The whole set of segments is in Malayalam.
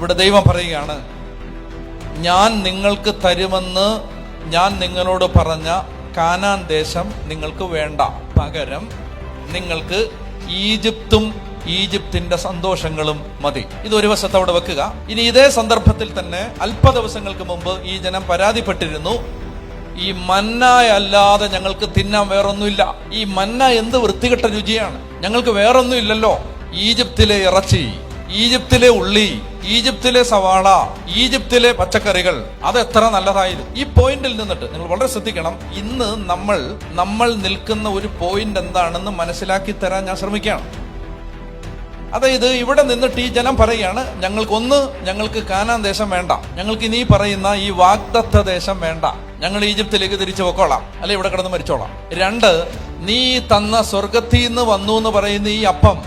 ഇവിടെ ദൈവം പറയുകയാണ്, ഞാൻ നിങ്ങൾക്ക് തരുമെന്ന് ഞാൻ നിങ്ങളോട് പറഞ്ഞ കാനാൻ ദേശം നിങ്ങൾക്ക് വേണ്ട, പകരം നിങ്ങൾക്ക് ഈജിപ്തും ഈജിപ്തിന്റെ സന്തോഷങ്ങളും മതി. ഇതൊരു വശത്ത് അവിടെ വെക്കുക. ഇനി ഇതേ സന്ദർഭത്തിൽ തന്നെ അല്പ ദിവസങ്ങൾക്ക് മുമ്പ് ഈ ജനം പരാതിപ്പെട്ടിരുന്നു, ഈ മന്ന അല്ലാതെ ഞങ്ങൾക്ക് തിന്നാൻ വേറൊന്നുമില്ല. ഈ മന്ന എന്ത് വൃത്തികെട്ട രുചിയാണ്, ഞങ്ങൾക്ക് വേറൊന്നും ഇല്ലല്ലോ. ഈജിപ്തിലെ ഇറച്ചി, ഈജിപ്തിലെ ഉള്ളി, ഈജിപ്തിലെ സവാള, ഈജിപ്തിലെ പച്ചക്കറികൾ, അത് എത്ര നല്ലതായിരുന്നു. ഈ പോയിന്റിൽ നിന്നിട്ട് നിങ്ങൾ വളരെ ശ്രദ്ധിക്കണം. ഇന്ന് നമ്മൾ നിൽക്കുന്ന ഒരു പോയിന്റ് എന്താണെന്ന് മനസ്സിലാക്കി തരാൻ ഞാൻ ശ്രമിക്കുകയാണ്. അതായത് ഇവിടെ നിന്നിട്ട് ഈ ജനം പറയുകയാണ്, ഞങ്ങൾക്ക് കാനാൻ ദേശം വേണ്ട, ഞങ്ങൾക്ക് ഇനി പറയുന്ന ഈ വാഗ്ദത്ത ദേശം വേണ്ട, ഞങ്ങൾ ഈജിപ്തിലേക്ക് തിരിച്ചു പൊക്കോളാം, അല്ലെ ഇവിടെ കിടന്ന് മരിച്ചോളാം. 2, നീ തന്ന സ്വർഗത്തിൽ നിന്ന് വന്നു എന്ന് പറയുന്ന ഈ അപ്പം,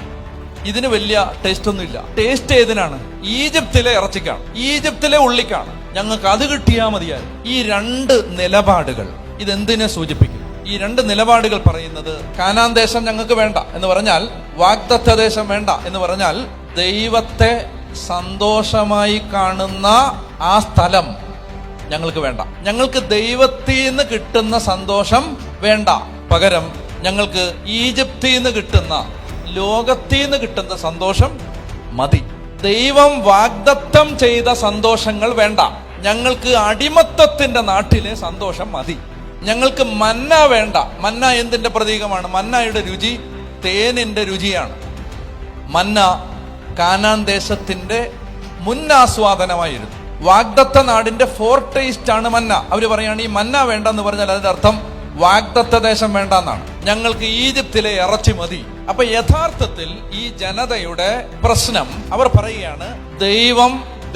ഇതിന് വലിയ ടേസ്റ്റ് ഒന്നുമില്ല. ടേസ്റ്റ് ഏതിനാണ്? ഈജിപ്തിലെ ഇറച്ചിക്കാണ്, ഈജിപ്തിലെ ഉള്ളിക്കാണ്, ഞങ്ങൾക്ക് അത് കിട്ടിയാൽ മതിയായിരുന്നു. ഈ 2 നിലപാടുകൾ ഇതെന്തിനെ സൂചിപ്പിക്കും? ഈ 2 നിലപാടുകൾ പറയുന്നത് കാനാൻ ദേശം ഞങ്ങൾക്ക് വേണ്ട എന്ന് പറഞ്ഞാൽ, വാഗ്ദത്ത ദേശം വേണ്ട എന്ന് പറഞ്ഞാൽ, ദൈവത്തെ സന്തോഷമായി കാണുന്ന ആ സ്ഥലം ഞങ്ങൾക്ക് വേണ്ട, ഞങ്ങൾക്ക് ദൈവത്തിൽ നിന്ന് കിട്ടുന്ന സന്തോഷം വേണ്ട, പകരം ഞങ്ങൾക്ക് ഈജിപ്തിൽ നിന്ന് കിട്ടുന്ന, ലോകത്തിൽ നിന്ന് കിട്ടുന്ന സന്തോഷം മതി. ദൈവം വാഗ്ദത്തം ചെയ്ത സന്തോഷങ്ങൾ വേണ്ട, ഞങ്ങൾക്ക് അടിമത്തത്തിന്റെ നാട്ടിലെ സന്തോഷം മതി. ഞങ്ങൾക്ക് മന്ന വേണ്ട. മന്ന എന്തിന്റെ പ്രതീകമാണ്? മന്നയുടെ രുചി തേനിന്റെ രുചിയാണ്. മന്ന കാനാൻ ദേശത്തിന്റെ മുന്നാസ്വാദനമായിരുന്നു. വാഗ്ദത്ത നാടിന്റെ ഫോർ ടേസ്റ്റ് ആണ് മന്ന. അവര് പറയാണ്, ഈ മന്ന വേണ്ടെന്ന് പറഞ്ഞാൽ അതിന്റെ അർത്ഥം വാഗ്ദത്ത ദേശം വേണ്ട എന്നാണ്. ഞങ്ങൾക്ക് ഈജിപ്തിലെ ഇറച്ചി മതി. അപ്പൊ യഥാർത്ഥത്തിൽ ഈ ജനതയുടെ പ്രശ്നം, അവർ പറയുകയാണ്,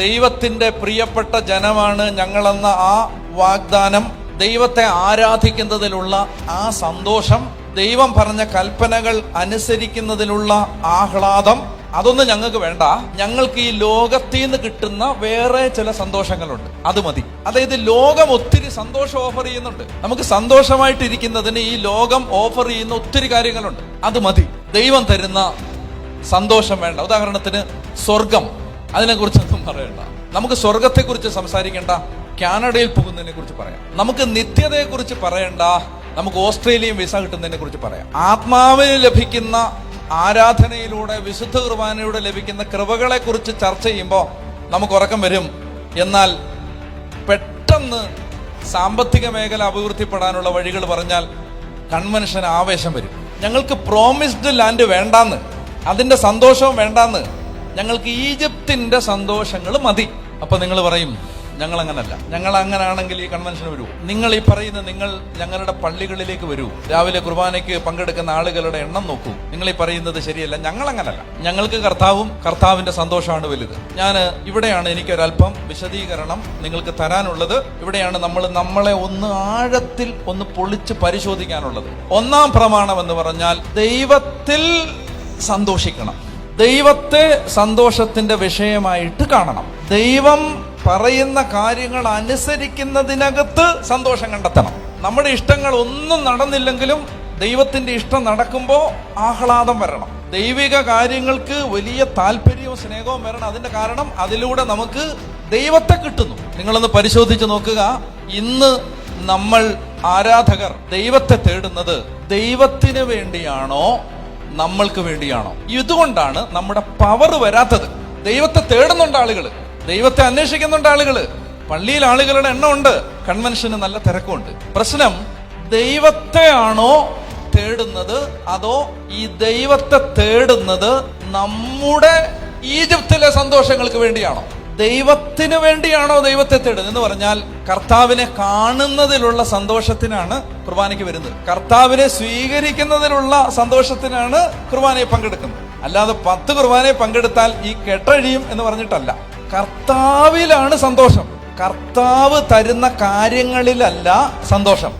ദൈവത്തിന്റെ പ്രിയപ്പെട്ട ജനമാണ് ഞങ്ങളെന്ന ആ വാഗ്ദാനം, ദൈവത്തെ ആരാധിക്കുന്നതിലുള്ള ആ സന്തോഷം, ദൈവം പറഞ്ഞ കൽപ്പനകൾ അനുസരിക്കുന്നതിലുള്ള ആഹ്ലാദം, അതൊന്നും ഞങ്ങൾക്ക് വേണ്ട. ഞങ്ങൾക്ക് ഈ ലോകത്തിൽ നിന്ന് കിട്ടുന്ന വേറെ ചില സന്തോഷങ്ങളുണ്ട്, അത് മതി. അതായത് ലോകം ഒത്തിരി സന്തോഷം ഓഫർ ചെയ്യുന്നുണ്ട്. നമുക്ക് സന്തോഷമായിട്ടിരിക്കുന്നതിന് ഈ ലോകം ഓഫർ ചെയ്യുന്ന ഒത്തിരി കാര്യങ്ങളുണ്ട്, അത് മതി. ദൈവം തരുന്ന സന്തോഷം വേണ്ട. ഉദാഹരണത്തിന് സ്വർഗം, അതിനെക്കുറിച്ചൊന്നും പറയണ്ട. നമുക്ക് സ്വർഗത്തെക്കുറിച്ച് സംസാരിക്കേണ്ട, കാനഡയിൽ പോകുന്നതിനെ കുറിച്ച് പറയാം. നമുക്ക് നിത്യതയെ കുറിച്ച് പറയണ്ട, നമുക്ക് ഓസ്ട്രേലിയൻ വിസ കിട്ടുന്നതിനെ കുറിച്ച് പറയാം. ആത്മാവിന് ലഭിക്കുന്ന ആരാധനയിലൂടെ, വിശുദ്ധ കുർബാനയിലൂടെ ലഭിക്കുന്ന കൃപകളെ കുറിച്ച് ചർച്ച ചെയ്യുമ്പോൾ നമുക്ക് ഉറക്കം വരും. എന്നാൽ പെട്ടെന്ന് സാമ്പത്തിക മേഖല അഭിവൃദ്ധിപ്പെടാനുള്ള വഴികൾ പറഞ്ഞാൽ കൺവെൻഷന് ആവേശം വരും. ഞങ്ങൾക്ക് പ്രോമിസ്ഡ് ലാൻഡ് വേണ്ടാന്ന്, അതിന്റെ സന്തോഷവും വേണ്ടാന്ന്, ഞങ്ങൾക്ക് ഈജിപ്തിന്റെ സന്തോഷങ്ങൾ മതി. അപ്പൊ നിങ്ങൾ പറയും, ഞങ്ങൾ അങ്ങനല്ല, ഞങ്ങൾ അങ്ങനാണെങ്കിൽ ഈ കൺവെൻഷൻ വരൂ. നിങ്ങൾ ഈ പറയുന്ന, നിങ്ങൾ ഞങ്ങളുടെ പള്ളികളിലേക്ക് വരൂ, രാവിലെ കുർബാനയ്ക്ക് പങ്കെടുക്കുന്ന ആളുകളുടെ എണ്ണം നോക്കൂ. നിങ്ങൾ ഈ പറയുന്നത് ശരിയല്ല, ഞങ്ങൾ അങ്ങനല്ല. ഞങ്ങൾക്ക് കർത്താവിന്റെ സന്തോഷമാണ് വലുത്. ഇവിടെയാണ് എനിക്കൊരല്പം വിശദീകരണം നിങ്ങൾക്ക് തരാനുള്ളത്. ഇവിടെയാണ് നമ്മളെ ഒന്ന് ആഴത്തിൽ ഒന്ന് പൊളിച്ച് പരിശോധിക്കാനുള്ളത്. 1-ാം പ്രമാണം എന്ന് പറഞ്ഞാൽ ദൈവത്തിൽ സന്തോഷിക്കണം, ദൈവത്തെ സന്തോഷത്തിന്റെ വിഷയമായിട്ട് കാണണം. ദൈവം പറയുന്ന കാര്യങ്ങൾ അനുസരിക്കുന്നതിനകത്ത് സന്തോഷം കണ്ടെത്തണം. നമ്മുടെ ഇഷ്ടങ്ങൾ ഒന്നും നടന്നില്ലെങ്കിലും ദൈവത്തിന്റെ ഇഷ്ടം നടക്കുമ്പോൾ ആഹ്ലാദം വരണം. ദൈവിക കാര്യങ്ങൾക്ക് വലിയ താല്പര്യവും സ്നേഹവും വരണം. അതിന്റെ കാരണം അതിലൂടെ നമുക്ക് ദൈവത്തെ കിട്ടുന്നു. നിങ്ങളൊന്ന് പരിശോധിച്ച് നോക്കുക. ഇന്ന് നമ്മൾ ആരാധകർ ദൈവത്തെ തേടുന്നത് ദൈവത്തിന് വേണ്ടിയാണോ നമ്മൾക്ക് വേണ്ടിയാണോ? ഇതുകൊണ്ടാണ് നമ്മുടെ പവർ വരാത്തത്. ദൈവത്തെ തേടുന്നുണ്ട് ആളുകൾ, ദൈവത്തെ അന്വേഷിക്കുന്നുണ്ട് ആളുകൾ, പള്ളിയിൽ ആളുകളുടെ എണ്ണം ഉണ്ട്, കൺവെൻഷന് നല്ല തിരക്കുണ്ട്. പ്രശ്നം ദൈവത്തെ ആണോ തേടുന്നത്, അതോ ഈ ദൈവത്തെ തേടുന്നത് നമ്മുടെ ഈജിപ്തിലെ സന്തോഷങ്ങൾക്ക് വേണ്ടിയാണോ? ദൈവത്തിന് വേണ്ടിയാണോ ദൈവത്തെ തേടുന്നത് എന്ന് പറഞ്ഞാൽ, കർത്താവിനെ കാണുന്നതിലുള്ള സന്തോഷത്തിനാണ് കുർബാനയ്ക്ക് വരുന്നത്, കർത്താവിനെ സ്വീകരിക്കുന്നതിലുള്ള സന്തോഷത്തിനാണ് കുർബാനയെ പങ്കെടുക്കുന്നത്. അല്ലാതെ 10 കുർബാനയെ പങ്കെടുത്താൽ ഈ കെട്ടഴിയും എന്ന് പറഞ്ഞിട്ടല്ല. കർത്താവിലാണ് സന്തോഷം, കർത്താവ് തരുന്ന കാര്യങ്ങളിലല്ല സന്തോഷം.